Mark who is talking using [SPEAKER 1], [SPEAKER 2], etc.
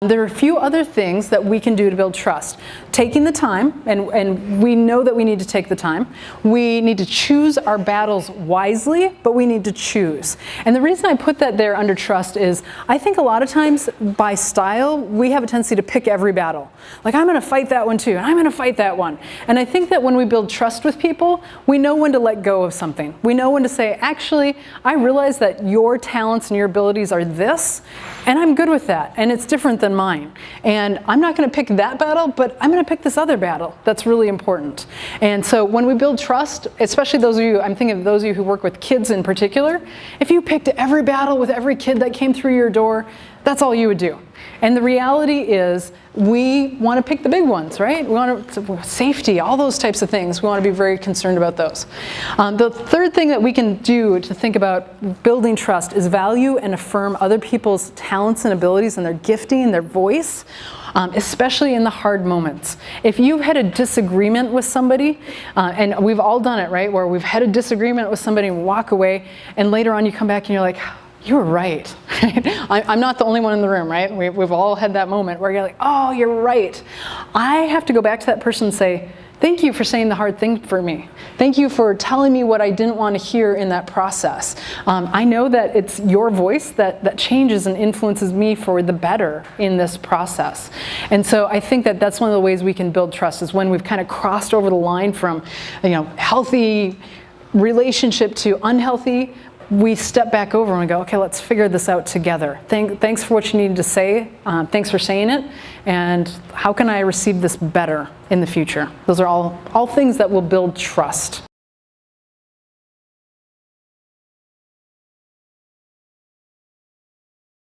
[SPEAKER 1] There are a few other things that we can do to build trust. Taking the time, and we know that we need to take the time. We need to choose our battles wisely, but we need to choose. And the reason I put that there under trust is I think a lot of times by style, we have a tendency to pick every battle. Like, I'm going to fight that one too, and I'm going to fight that one. And I think that when we build trust with people, we know when to let go of something. We know when to say, actually, I realize that your talents and your abilities are this, and I'm good with that, and it's different than mine. And I'm not going to pick that battle, but I'm going to pick this other battle that's really important. And so when we build trust, especially those of you, I'm thinking of those of you who work with kids in particular, if you picked every battle with every kid that came through your door, that's all you would do. And the reality is we want to pick the big ones, right? We want to, safety, all those types of things. We want to be very concerned about those. The third thing that we can do to think about building trust is value and affirm other people's talents and abilities and their gifting and their voice, especially in the hard moments. If you've had a disagreement with somebody, and we've all done it, right? Where we've had a disagreement with somebody and walk away, and later on you come back and you're like, you were right. I'm not the only one in the room, right? We've all had that moment where you're like, oh, you're right. I have to go back to that person and say, thank you for saying the hard thing for me. Thank you for telling me what I didn't want to hear in that process. I know that it's your voice that changes and influences me for the better in this process. And so I think that that's one of the ways we can build trust is when we've kind of crossed over the line from, healthy relationship to unhealthy. We step back over and we go, okay, let's figure this out together. Thanks for what you needed to say. Thanks for saying it. And how can I receive this better in the future? Those are all things that will build trust.